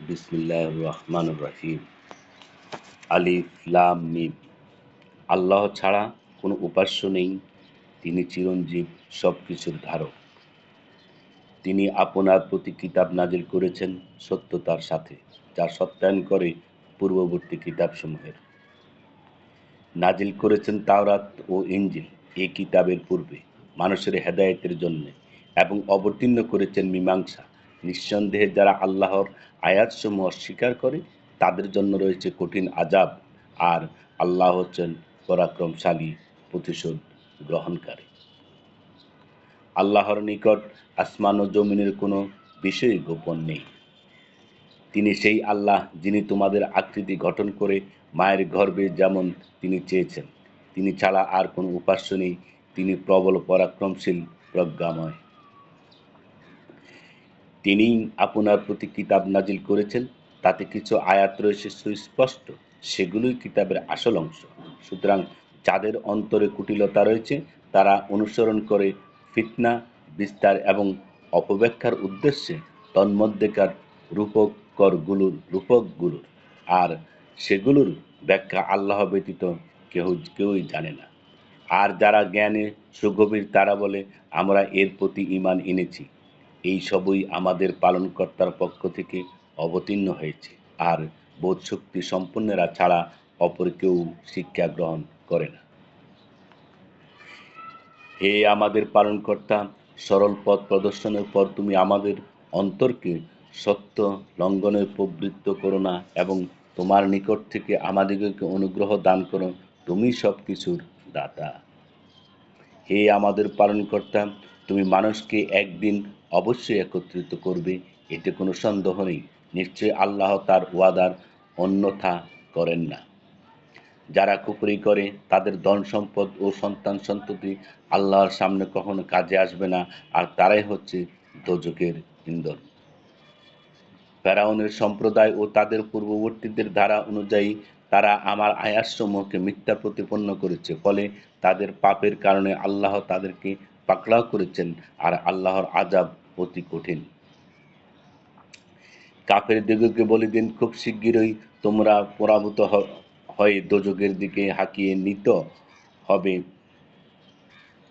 বিসমিল্লাহির রহমানির রহিম। আলিফ লাম মিম। আল্লাহ ছাড়া কোনো উপাস্য নেই। তিনি চিরঞ্জীব, সবকিছুর ধারক। তিনি আপনার প্রতি কিতাব নাজিল করেছেন সত্যতার সাথে, যা সত্যায়ন করে পূর্ববর্তী কিতাবসমূহের। নাজিল করেছেন তাওরাত ও ইনজিল এই কিতাবের পূর্বে মানুষের হেদায়েতের জন্য, এবং অবতীর্ণ করেছেন মীমাংসা। নিঃসন্দেহে যারা আল্লাহর আয়াতসমূহ অস্বীকার করে তাদের জন্য রয়েছে কঠিন আযাব, আর আল্লাহ হচ্ছেন পরাক্রমশালী, প্রতিশোধ গ্রহণকারী। আল্লাহর নিকট আসমান ও জমিনের কোনো বিষয়ই গোপন নেই। তিনি সেই আল্লাহ যিনি তোমাদের আকৃতি গঠন করে মায়ের গর্ভে যেমন তিনি চেয়েছেন। তিনি ছাড়া আর কোনো উপাস্য নেই। তিনি প্রবল পরাক্রমশীল, প্রজ্ঞাময়। তিনিই আপনার প্রতি কিতাব নাজিল করেছেন। তাতে কিছু আয়াত রয়েছে সুস্পষ্ট, সেগুলোই কিতাবের আসল অংশ। সুতরাং যাদের অন্তরে কুটিলতা রয়েছে তারা অনুসরণ করে ফিতনা বিস্তার এবং অপব্যাখ্যার উদ্দেশ্যে তন্মধ্যেকার রূপকগুলোর, আর সেগুলোর ব্যাখ্যা আল্লাহ ব্যতীত কেউই জানে না। আর যারা জ্ঞানে সুগভীর তারা বলে, আমরা এর প্রতি ঈমান এনেছি। এই সবই আমাদের পালনকর্তার পক্ষ থেকে অবতীর্ণ হয়েছে, আর বোধশক্তি সম্পন্নেরা ছাড়া অপর কেউ শিক্ষা গ্রহণ করে না। হে আমাদের পালনকর্তা, সরল পথ প্রদর্শনের পর তুমি আমাদের অন্তরকে সত্য লঙ্ঘনের প্রবৃত্ত করো না, এবং তোমার নিকট থেকে আমাদিগকে অনুগ্রহ দান করো। তুমি সব কিছুর দাতা। হে আমাদের পালনকর্তা, তুমি মানুষকে একদিন অবশ্যই একত্রিত করবে, এতে কোনো সন্দেহ নেই। নিশ্চয়ই আল্লাহ তার ওয়াদার অন্যথা করেন না। যারা কুফরি করে তাদের ধন সম্পদ ও সন্তান সন্ততি আল্লাহর সামনে কখনো কাজে আসবে না, আর তারাই হচ্ছে দোজখের ইন্ধন। ফেরাউনের সম্প্রদায় ও তাদের পূর্ববর্তীদের ধারা অনুযায়ী তারা আমার আয়াতসমূহকে মিথ্যা প্রতিপন্ন করেছে, ফলে তাদের পাপের কারণে আল্লাহ তাদেরকে পাকড়াও করেছেন, আর আল্লাহর আযাব অতি কঠিন। কাফেরদিগকে বলে দিন, খুব শিগগিরই তোমরা পরাভূত হয়ে দোজখের দিকে হাঁকিয়ে নিত হবে।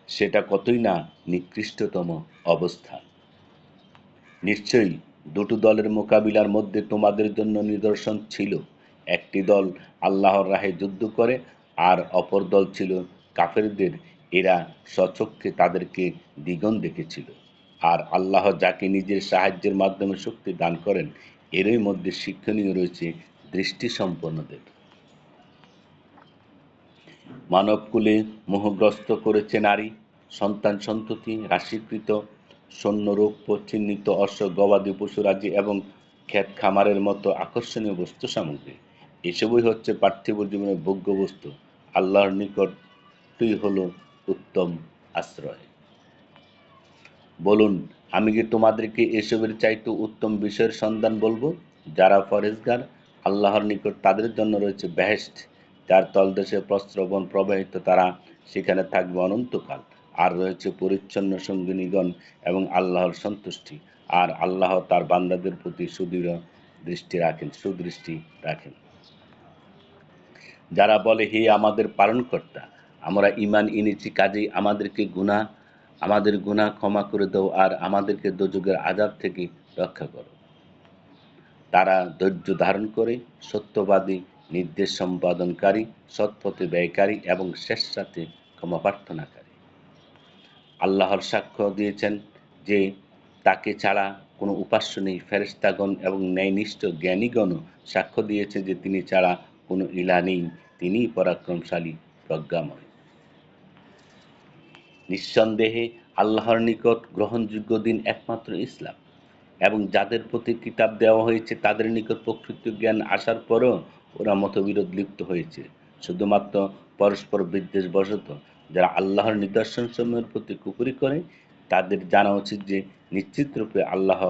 সেটা কতই না নিকৃষ্টতম অবস্থা। নিশ্চয়ই দুটো দলের মোকাবিলার মধ্যে তোমাদের জন্য নিদর্শন ছিল। একটি দল আল্লাহর রাহে যুদ্ধ করে, আর অপর দল ছিল কাফেরদের। এরা স্বচক্ষে তাদেরকে দ্বিগুণ দেখেছিল। আর আল্লাহ যাকে নিজের সাহায্যের মাধ্যমে শক্তি দান করেন, এরই মধ্যে শিক্ষণীয় রয়েছে দৃষ্টিসম্পন্নদের। মানবকুলে মোহগ্রস্ত করেছে নারী, সন্তান সন্ততি রাশীকৃত, সৈন্যরৌপ্য চিহ্নিত অশ্ব, গবাদি পশুরাজি এবং ক্ষেত খামারের মতো আকর্ষণীয় বস্তু সামগ্রী। এসবই হচ্ছে পার্থিব জীবনের ভোগ্য বস্তু। আল্লাহর নিকটই হল উত্তম আশ্রয়। বলুন, আমি কি তোমাদেরকে এসবের চাইতে উত্তম বিষয়ের সন্ধান বলবো? যারা পরেজগার, আল্লাহর নিকট তাদের জন্য রয়েছে বেহেশত, যার তলদেশে প্রস্রবণ প্রবাহিত, তারা সেখানে থাকবে অনন্তকাল। আর রয়েছে পরিচ্ছন্ন সঙ্গিনীগণ এবং আল্লাহর সন্তুষ্টি। আর আল্লাহ তার বান্দাদের প্রতি সুদৃষ্টি রাখেন। যারা বলে, হে আমাদের পালনকর্তা, আমরা ঈমান এনেছি, কাজেই আমাদের গুনাহ ক্ষমা করে দাও, আর আমাদেরকে দোজখের আযাব থেকে রক্ষা করো। তারা ধৈর্য ধারণ করে, সত্যবাদী, নির্দেশ সম্পাদনকারী, সৎপথে ব্যয়কারী এবং স্বেচ্ছাতে ক্ষমা প্রার্থনাকারী। আল্লাহর সাক্ষ্য দিয়েছেন যে তাকে ছাড়া কোনো উপাস্য নেই। ফেরেশতাগণ এবং ন্যায়নিষ্ঠ জ্ঞানীগণও সাক্ষ্য দিয়েছে যে তিনি ছাড়া কোনো ইলাহ নেই। তিনিই পরাক্রমশালী, প্রজ্ঞাময়। নিঃসন্দেহে আল্লাহর নিকট গ্রহণযোগ্য দিন একমাত্র ইসলাম, এবং যাদের প্রতি কিতাব দেওয়া হয়েছে তাদের নিকট প্রকৃত জ্ঞান আসার পরেও ওরা মতবিরোধ লিপ্ত হয়েছে, শুধুমাত্র পরস্পর বিদ্বেষবশত। যারা আল্লাহর নিদর্শনসমূহের প্রতি কুফরি করে তাদের জানা উচিত যে নিশ্চিতরূপে আল্লাহ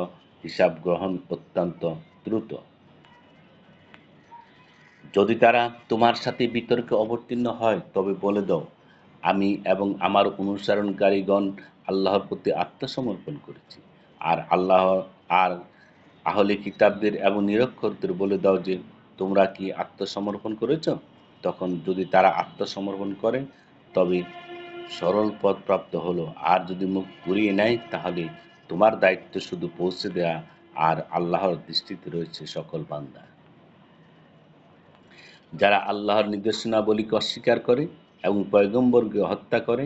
হিসাব গ্রহণ অত্যন্ত দ্রুত। যদি তারা তোমার সাথে বিতর্কে অবতীর্ণ হয় তবে বলে দাও, আমি এবং আমার অনুসরণকারীগণ আল্লাহর প্রতি আত্মসমর্পণ করেছি, আর আহলে কিতাবদের এবং নিরক্ষরদের বলে দাও যে তোমরা কি আত্মসমর্পণ করেছ? তখন যদি তারা আত্মসমর্পণ করে তবে সরল পথ প্রাপ্ত হলো, আর যদি মুখ ঘুরিয়ে নেয় তাহলে তোমার দায়িত্ব শুধু পৌঁছে দেয়া, আর আল্লাহর দৃষ্টিতে রয়েছে সকল বান্দা। যারা আল্লাহর নির্দেশনাবলীকে অস্বীকার করে এবং পয়গম্বরকে হত্যা করে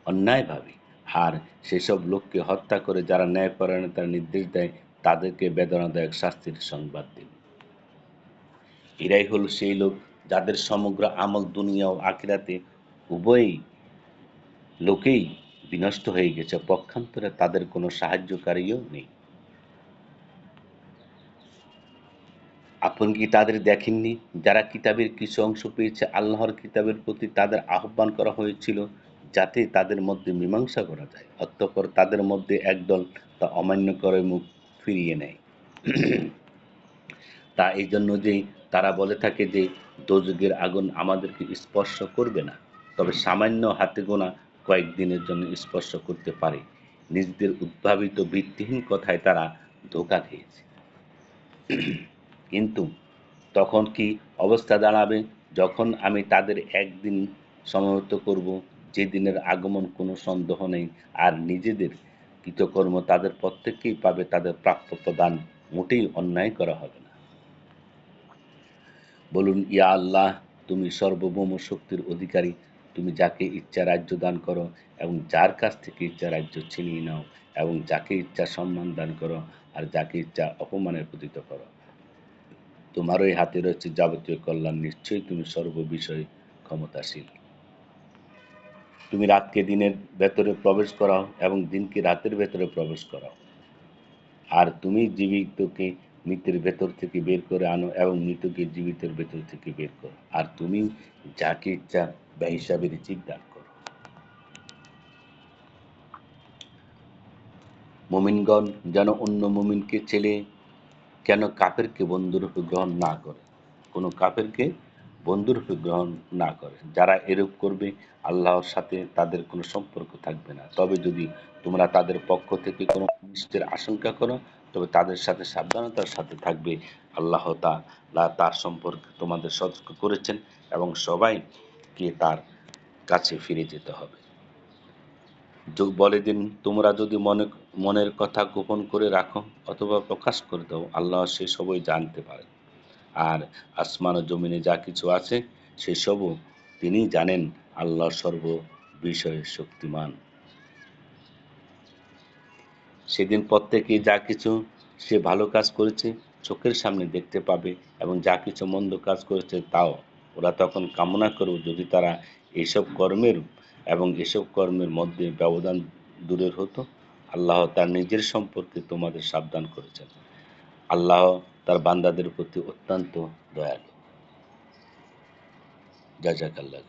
অন্যায়ভাবে, আর সেসব লোককে হত্যা করে যারা ন্যায়পরায়ণতার নির্দেশ দেয়, তাদেরকে বেদনাদায়ক শাস্তির সংবাদ দিন। এরাই হল সেই লোক যাদের সমগ্র আমল দুনিয়া ও আখিরাতে উভয়ই লোকেই বিনষ্ট হয়ে গেছে, পক্ষান্তরে তাদের কোনো সাহায্যকারীও নেই। আপনি কি তাদের দেখেননি যারা কিতাবের কিছু অংশ পেয়েছে? আল্লাহর কিতাবের প্রতি তাদের আহ্বান করা হয়েছিল যাতে তাদের মধ্যে মীমাংসা করা যায়, অতঃপর তাদের মধ্যে একদল তা অমান্য করে মুখ ফিরিয়ে নেয়। তা এই জন্য যে তারা বলে থাকে যে দোজখের আগুন আমাদেরকে স্পর্শ করবে না, তবে সামান্য হাতে গোনা কয়েকদিনের জন্য স্পর্শ করতে পারে। নিজেদের উদ্ভাবিত ভিত্তিহীন কথায় তারা ধোঁকা খেয়েছে। কিন্তু তখন কি অবস্থা দাঁড়াবে যখন আমি তাদের একদিন সমবেত করব, যে দিনের আগমন কোনো সন্দেহ নেই, আর নিজেদের কৃতকর্ম তাদের প্রত্যেককেই পাবে, তাদের প্রাপ্য প্রদান মোটেই অন্যায় করা হবে না। বলুন, ইয়া আল্লাহ, তুমি সর্বভৌম শক্তির অধিকারী। তুমি যাকে ইচ্ছা রাজ্য দান করো এবং যার কাছ থেকে ইচ্ছা রাজ্য ছিনিয়ে নাও, এবং যাকে ইচ্ছা সম্মান দান করো আর যাকে ইচ্ছা অপমানের পতিত করো। তোমারই হাতে রয়েছে যাবতীয় কল্যাণ, নিশ্চয়ই তুমি সর্ববিষয়ে ক্ষমতাশীল। তুমি রাতকে দিনের ভেতরে প্রবেশ করাও এবং দিনকে রাতের ভেতরে প্রবেশ করাও, আর তুমি জীবিতকে মৃতের ভেতর থেকে বের করে আনো এবং মৃতকে জীবিতের ভেতর থেকে বের করো, আর তুমি যাকে ইচ্ছা বেহিসাবি রিজিক দান করো। মুমিনগণ যেন অন্য মুমিনকে ছেলে কেন কাফেরকে বন্ধুরূপে গ্রহণ না করে, কোনো কাফেরকে বন্ধুরূপে গ্রহণ না করে। যারা এরূপ করবে আল্লাহর সাথে তাদের কোনো সম্পর্ক থাকবে না। তবে যদি তোমরা তাদের পক্ষ থেকে কোনো অনিষ্টের আশঙ্কা করো তবে তাদের সাথে সাবধানতার সাথে থাকবে। আল্লাহ তাআলা তার সম্পর্কে তোমাদের সতর্ক করেছেন এবং সবাইকে তার কাছে ফিরে যেতে হবে। বলে দিন, তোমরা যদি মনের কথা গোপন করে রাখো অথবা প্রকাশ করে দাও, আল্লাহ সে সবই জানতে পারেন। আর আসমান ও জমিনে যা কিছু আছে সেসবও তিনি জানেন। আল্লাহ সর্ব বিষয়ে শক্তিমান। সেদিন প্রত্যেকেই যা কিছু সে ভালো কাজ করেছে চোখের সামনে দেখতে পাবে, এবং যা কিছু মন্দ কাজ করেছে তাও। ওরা তখন কামনা করবে যদি তারা এসব কর্মের মধ্যে ব্যবধান দূরের হতো। আল্লাহ তার নিজের সম্পর্কে তোমাদের সাবধান করেছেন। আল্লাহ তার বান্দাদের প্রতি অত্যন্ত দয়ালু। জাযাকাল্লাহ।